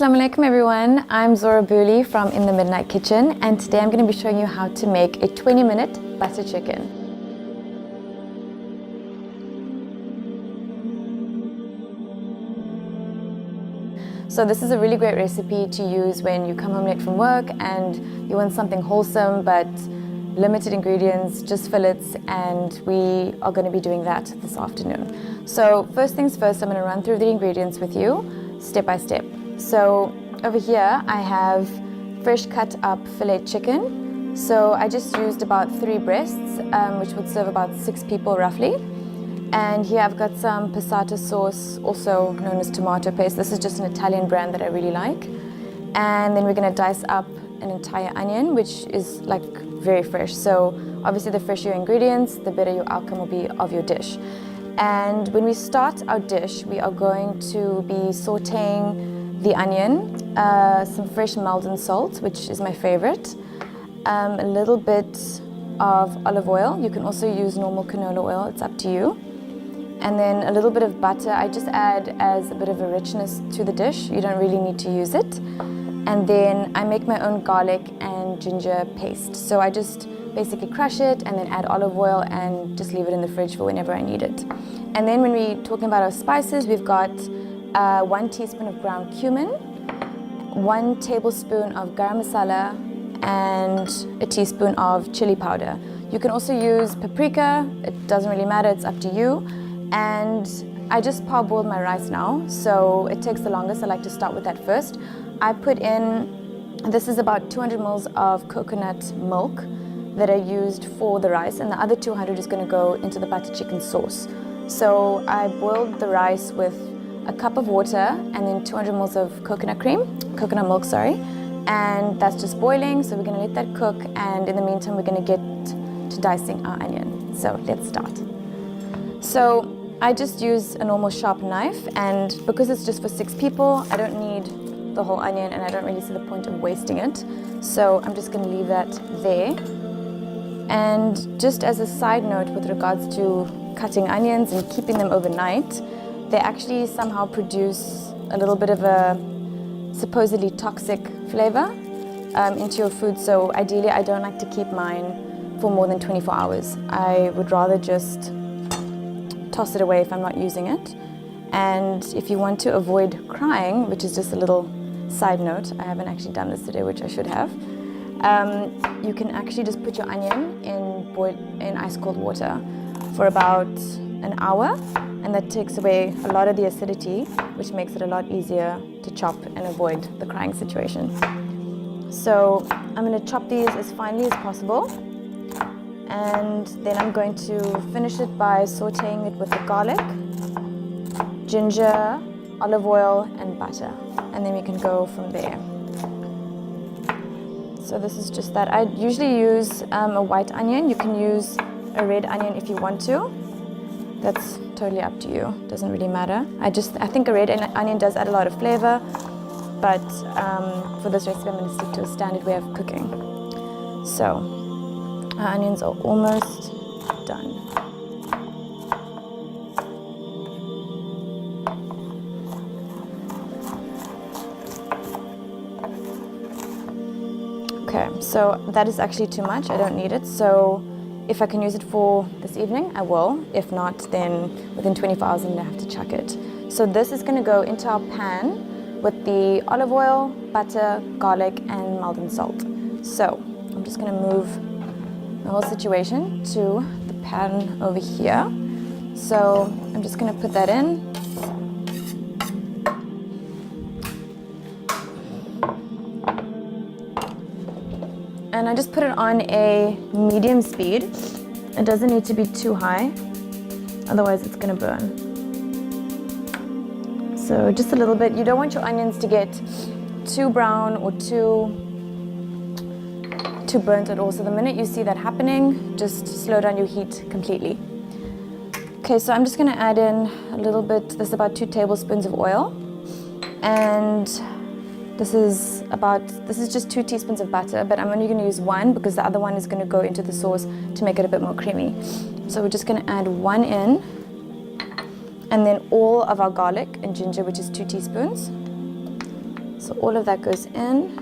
Assalamu alaikum everyone, I'm Zorah Booley from In the Midnight Kitchen, and today I'm going to be showing you how to make a 20-minute butter chicken. So this is a really great recipe to use when you come home late from work and you want something wholesome but limited ingredients, just fillets, and we are going to be doing that this afternoon. So first things first, I'm going to run through the ingredients with you step by step. So over here I have fresh cut up fillet chicken. So I just used about 3 breasts, which would serve about 6 people roughly. And here I've got some passata sauce, also known as tomato paste. This is just an Italian brand that I really like. And then we're going to dice up an entire onion, which is like very fresh. So obviously the fresher your ingredients, the better your outcome will be of your dish. And when we start our dish, we are going to be sauteing the onion, some fresh Maldon salt, which is my favorite, a little bit of olive oil. You can also use normal canola oil, it's up to you. And then a little bit of butter. I just add as a bit of a richness to the dish. You don't really need to use it. And then I make my own garlic and ginger paste. So I just basically crush it and then add olive oil and just leave it in the fridge for whenever I need it. And then when we're talking about our spices, we've got 1 teaspoon of ground cumin, 1 tablespoon of garam masala, and a teaspoon of chili powder. You can also use paprika, it doesn't really matter, it's up to you. And I just parboiled my rice now, so it takes the longest. I like to start with that first. I put in, this is about 200 ml of coconut milk that I used for the rice, and the other 200 is going to go into the butter chicken sauce. So I boiled the rice with a cup of water and then 200 ml of coconut milk, and that's just boiling. So we're going to let that cook, and in the meantime we're going to get to dicing our onion. So let's start. So I just use a normal sharp knife, and because it's just for 6 people, I don't need the whole onion and I don't really see the point of wasting it. So I'm just going to leave that there. And just as a side note with regards to cutting onions and keeping them overnight, they actually somehow produce a little bit of a supposedly toxic flavor into your food. So ideally I don't like to keep mine for more than 24 hours. I would rather just toss it away if I'm not using it. And if you want to avoid crying, which is just a little side note, I haven't actually done this today, which I should have, you can actually just put your onion in ice cold water for about an hour, and that takes away a lot of the acidity, which makes it a lot easier to chop and avoid the crying situation. So I'm going to chop these as finely as possible, and then I'm going to finish it by sauteing it with the garlic, ginger, olive oil and butter, and then we can go from there. So this is just that. I usually use a white onion. You can use a red onion if you want to. That's totally up to you, doesn't really matter. I think a red onion does add a lot of flavor, but for this recipe I'm going to stick to a standard way of cooking. So our onions are almost done. Okay, so that is actually too much. I don't need it. So if I can use it for this evening, I will. If not, then within 24 hours I'm going to have to chuck it. So this is going to go into our pan with the olive oil, butter, garlic and Maldon salt. So I'm just going to move the whole situation to the pan over here. So I'm just going to put that in. And I just put it on a medium speed. It doesn't need to be too high, otherwise it's going to burn. So just a little bit. You don't want your onions to get too brown or too burnt at all. So the minute you see that happening, just slow down your heat completely. Okay, so I'm just going to add in a little bit. This is about 2 tablespoons of oil, and this is just 2 teaspoons of butter, but I'm only going to use 1 because the other one is going to go into the sauce to make it a bit more creamy. So we're just going to add 1 in, and then all of our garlic and ginger, which is 2 teaspoons. So all of that goes in,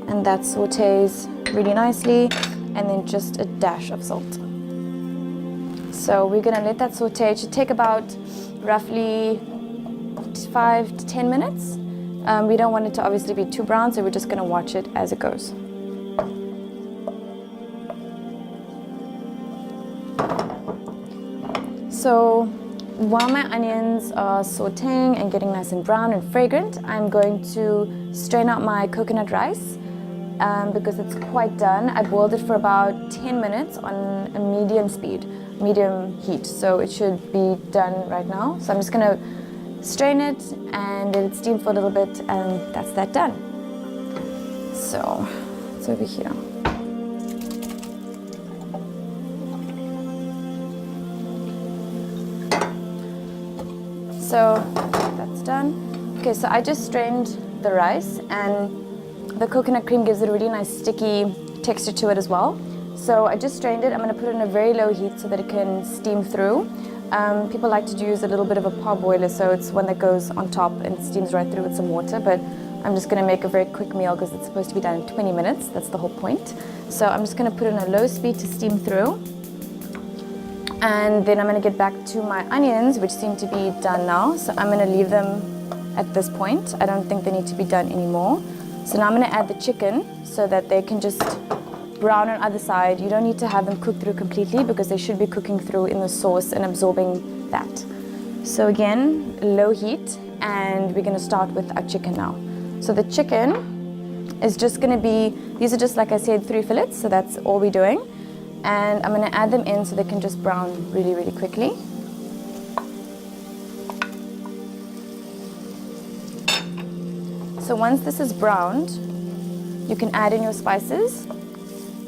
and that sautés really nicely, and then just a dash of salt. So we're gonna let that saute. It should take about roughly 5 to 10 minutes. We don't want it to obviously be too brown, so we're just gonna watch it as it goes. So while my onions are sauteing and getting nice and brown and fragrant, I'm going to strain out my coconut rice because it's quite done. I boiled it for about 10 minutes on a medium heat. So it should be done right now. So I'm just gonna strain it and let it steam for a little bit, and that's that done. So it's over here. So that's done. Okay, so I just strained the rice, and the coconut cream gives it a really nice sticky texture to it as well. So I just strained it. I'm going to put it in a very low heat so that it can steam through. People like to use a little bit of a parboiler, so it's one that goes on top and steams right through with some water, but I'm just going to make a very quick meal because it's supposed to be done in 20 minutes. That's the whole point. So I'm just going to put it in a low speed to steam through. And then I'm going to get back to my onions, which seem to be done now. So I'm going to leave them at this point. I don't think they need to be done anymore. So now I'm going to add the chicken so that they can just brown on either side. You don't need to have them cook through completely because they should be cooking through in the sauce and absorbing that. So again, low heat, and we're going to start with our chicken now. So the chicken is just going to be, these are just, like I said, 3 fillets, so that's all we're doing. And I'm going to add them in so they can just brown really, really quickly. So once this is browned, you can add in your spices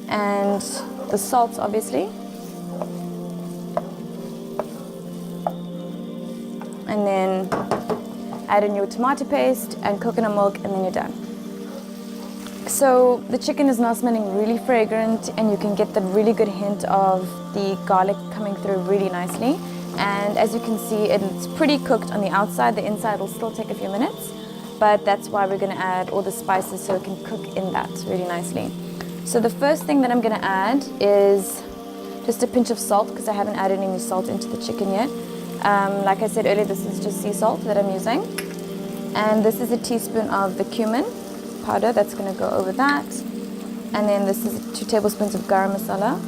and the salt, obviously. And then add in your tomato paste and coconut milk, and then you're done. So the chicken is now smelling really fragrant, and you can get the really good hint of the garlic coming through really nicely. And as you can see, it's pretty cooked on the outside. The inside will still take a few minutes, but that's why we're going to add all the spices so it can cook in that really nicely. So the first thing that I'm going to add is just a pinch of salt, because I haven't added any salt into the chicken yet. Like I said earlier, this is just sea salt that I'm using. And this is a teaspoon of the cumin powder that's going to go over that. And then this is 2 tablespoons of garam masala.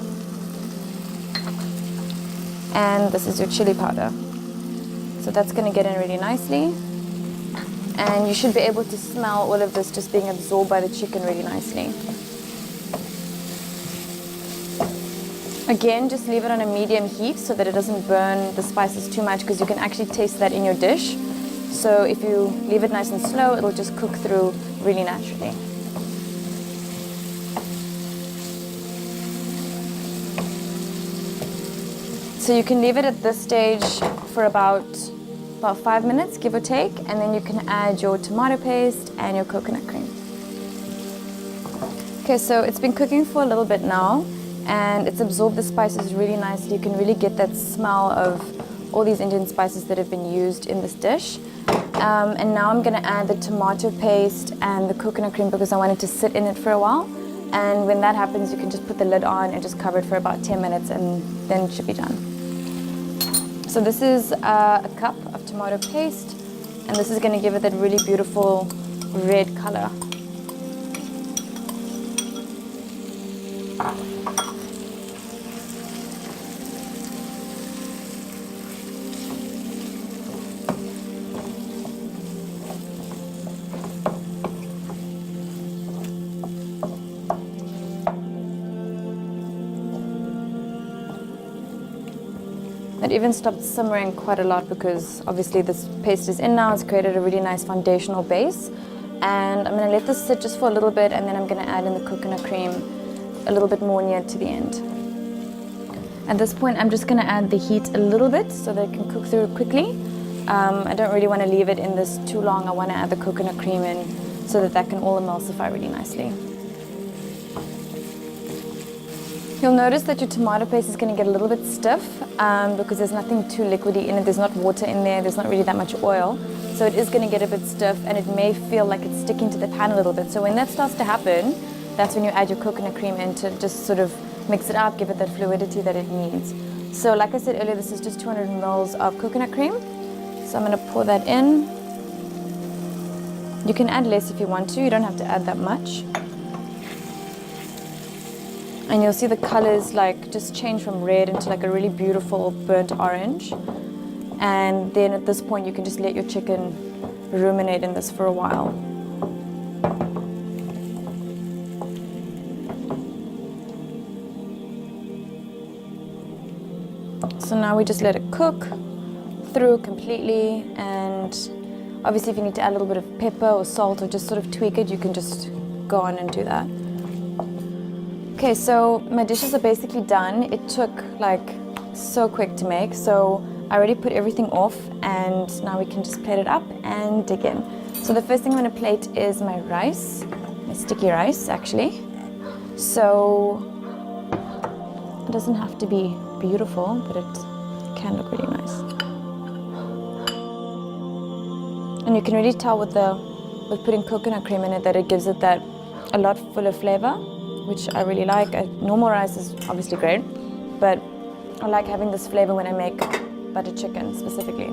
And this is your chili powder. So that's going to get in really nicely. And you should be able to smell all of this just being absorbed by the chicken really nicely. Again, just leave it on a medium heat so that it doesn't burn the spices too much, because you can actually taste that in your dish. So if you leave it nice and slow, it'll just cook through really naturally. So you can leave it at this stage for about 5 minutes, give or take, and then you can add your tomato paste and your coconut cream. Okay, so it's been cooking for a little bit now, and it's absorbed the spices really nicely. You can really get that smell of all these Indian spices that have been used in this dish. And now I'm going to add the tomato paste and the coconut cream because I want it to sit in it for a while. And when that happens, you can just put the lid on and just cover it for about 10 minutes, and then it should be done. So this is a cup of tomato paste, and this is going to give it that really beautiful red color. It even stopped simmering quite a lot because obviously this paste is in now. It's created a really nice foundational base. And I'm going to let this sit just for a little bit, and then I'm going to add in the coconut cream a little bit more near to the end. At this point, I'm just going to add the heat a little bit so that it can cook through quickly. I don't really want to leave it in this too long. I want to add the coconut cream in so that that can all emulsify really nicely. You'll notice that your tomato paste is going to get a little bit stiff because there's nothing too liquidy in it. There's not water in there. There's not really that much oil. So it is going to get a bit stiff and it may feel like it's sticking to the pan a little bit. So when that starts to happen, that's when you add your coconut cream in to just sort of mix it up, give it that fluidity that it needs. So like I said earlier, this is just 200 ml of coconut cream. So I'm going to pour that in. You can add less if you want to. You don't have to add that much. And you'll see the colors like just change from red into like a really beautiful burnt orange. And then at this point you can just let your chicken ruminate in this for a while. So now we just let it cook through completely, and obviously if you need to add a little bit of pepper or salt or just sort of tweak it, you can just go on and do that. Okay, so my dishes are basically done. It took like so quick to make, so I already put everything off and now we can just plate it up and dig in. So the first thing I'm going to plate is my rice, my sticky rice actually. So it doesn't have to be beautiful, but it can look really nice. And you can really tell with putting coconut cream in it that it gives it that a lot fuller flavor, which I really like. Normal rice is obviously great, but I like having this flavor when I make butter chicken specifically.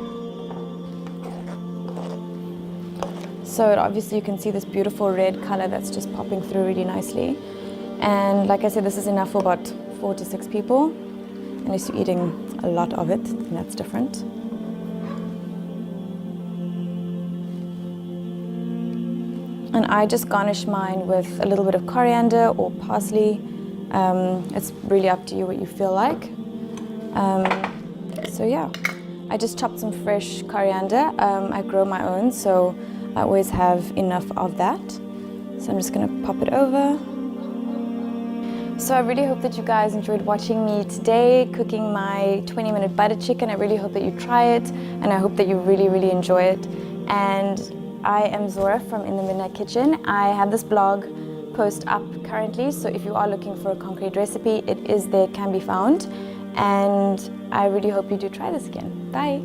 So obviously you can see this beautiful red color that's just popping through really nicely. And like I said, this is enough for about 4 to 6 people, unless you're eating a lot of it, and that's different. And I just garnish mine with a little bit of coriander or parsley. It's really up to you what you feel like. So yeah, I just chopped some fresh coriander. I grow my own, so I always have enough of that. So I'm just gonna pop it over. So I really hope that you guys enjoyed watching me today cooking my 20-minute butter chicken. I really hope that you try it, and I hope that you really, really enjoy it. And I am Zorah from In the Midnight Kitchen. I have this blog post up currently, so if you are looking for a concrete recipe, it is there, can be found. And I really hope you do try this again. Bye.